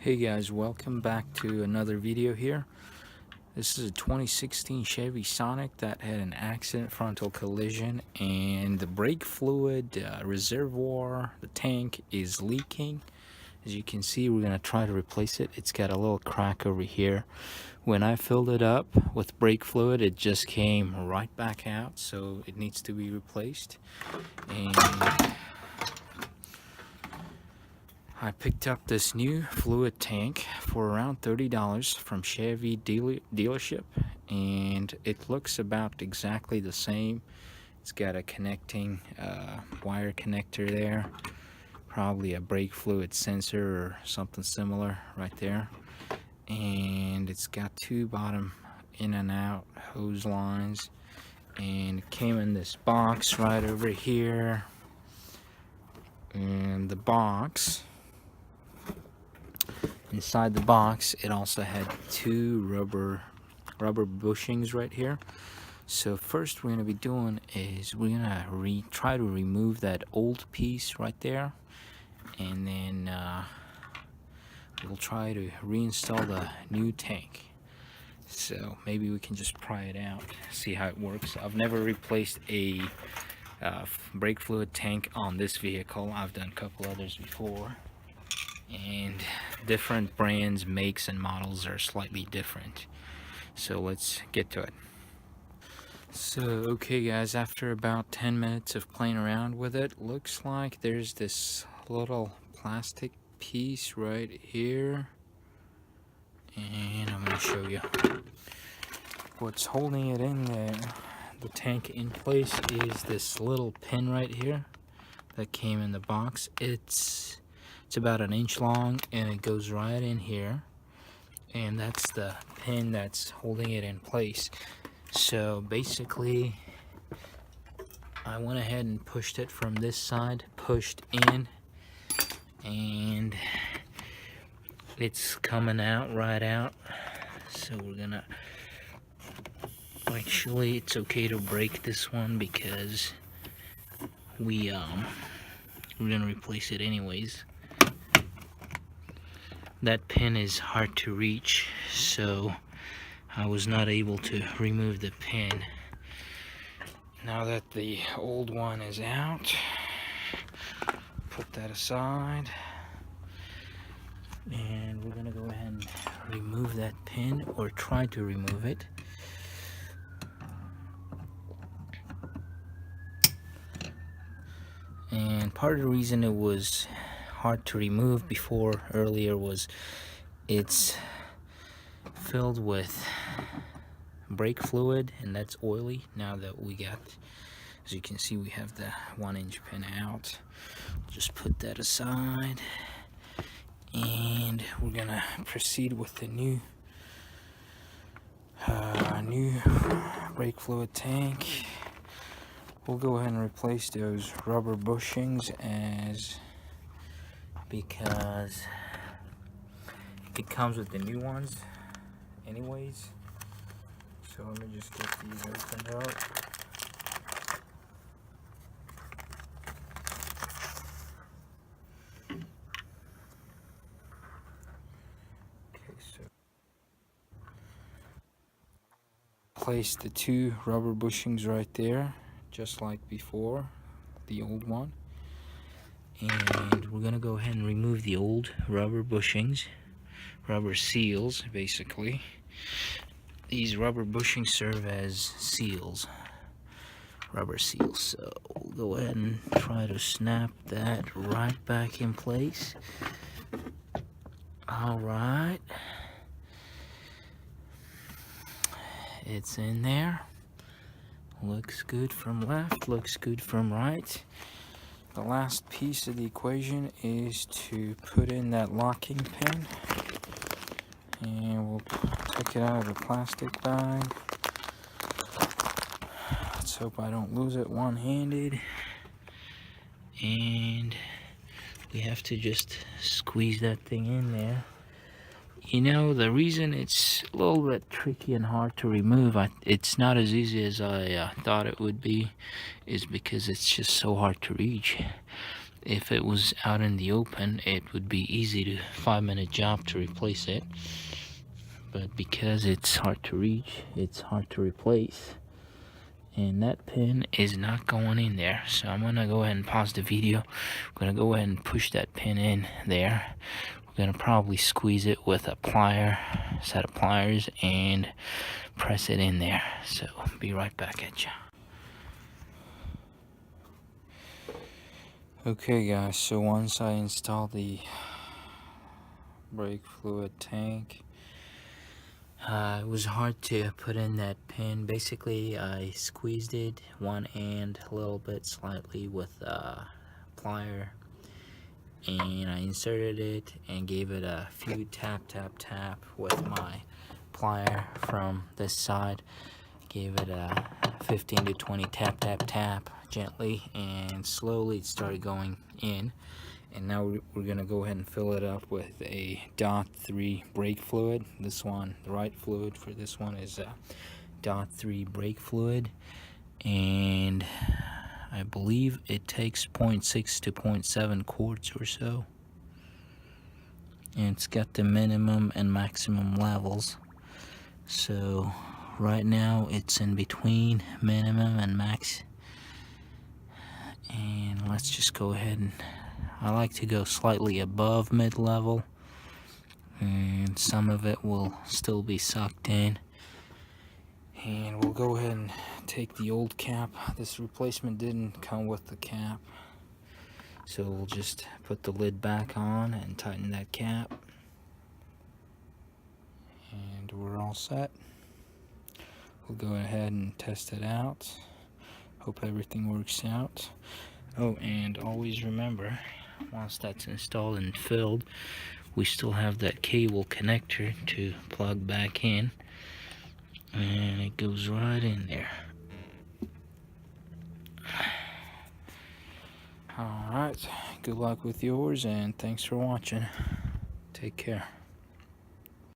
Hey guys, welcome back to another video here. This is a 2016 Chevy Sonic that had an accident, frontal collision, and the brake fluid reservoir, the tank, is leaking. As you can see, we're going to try to replace it. It's got a little crack over here. When I filled it up with brake fluid, it just came right back out, so it needs to be replaced. And I picked up this new fluid tank for around $30 from Chevy dealership, and it looks about exactly the same. It's got a connecting wire connector there, probably a brake fluid sensor or something similar right there, and it's got two bottom in and out hose lines, and it came in this box right over here. And the box, inside the box, it also had two rubber bushings right here. So first we're going to be doing is we're going to try to remove that old piece right there, and then we'll try to reinstall the new tank. So maybe we can just pry it out, see how it works. I've never replaced a brake fluid tank on this vehicle. I've done a couple others before, and different brands, makes, and models are slightly different. So let's get to it. So okay guys, after about 10 minutes of playing around with it, looks like there's this little plastic piece right here, and I'm going to show you what's holding it in there, the tank in place, is this little pin right here that came in the box. It's about an inch long, and it goes right in here, and that's the pin that's holding it in place. So basically I went ahead and pushed it from this side, pushed in, and it's coming out right out. So we're gonna, actually it's okay to break this one because we're gonna replace it anyways. That pin is hard to reach, so I was not able to remove the pin. Now that the old one is out, put that aside, and we're gonna go ahead and remove that pin, or try to remove it. And part of the reason it was hard to remove before earlier was it's filled with brake fluid, and that's oily. Now that we got, as you can see, we have the 1-inch pin out. Just put that aside, and we're gonna proceed with the new brake fluid tank. We'll go ahead and replace those rubber bushings because it comes with the new ones anyways. So let me just get these opened up. Okay, so place the two rubber bushings right there, just like before, the old one. And we're gonna go ahead and remove the old rubber bushings, rubber seals basically. These rubber bushings serve as seals, rubber seals. So we'll go ahead and try to snap that right back in place. Alright, it's in there. Looks good from left, looks good from right. The last piece of the equation is to put in that locking pin, and we'll take it out of the plastic bag. Let's hope I don't lose it one-handed. And we have to just squeeze that thing in there. You know, the reason it's a little bit tricky and hard to remove, it's not as easy as I thought it would be, is because it's just so hard to reach. If it was out in the open, it would be easy to 5-minute job to replace it. But because it's hard to reach, it's hard to replace. And that pin is not going in there. So I'm gonna go ahead and pause the video. I'm gonna go ahead and push that pin in there. We're gonna probably squeeze it with a set of pliers, and press it in there. So be right back at you. Okay guys, so once I installed the brake fluid tank, it was hard to put in that pin. Basically, I squeezed it one end a little bit slightly with a plier, and I inserted it and gave it a few tap with my plier from this side. Gave it a 15 to 20 tap gently, and slowly it started going in. And now we're gonna go ahead and fill it up with a .3 brake fluid. This one, the right fluid for this one is .3 brake fluid, and I believe it takes 0.6 to 0.7 quarts or so. And it's got the minimum and maximum levels. So right now it's in between minimum and max. And let's just go ahead and, I like to go slightly above mid-level, and some of it will still be sucked in. And we'll go ahead and take the old cap. This replacement didn't come with the cap, so we'll just put the lid back on and tighten that cap, and we're all set. We'll go ahead and test it out. Hope everything works out. Oh, and always remember, once that's installed and filled, we still have that cable connector to plug back in, and it goes right in there. Alright, good luck with yours, and thanks for watching. Take care.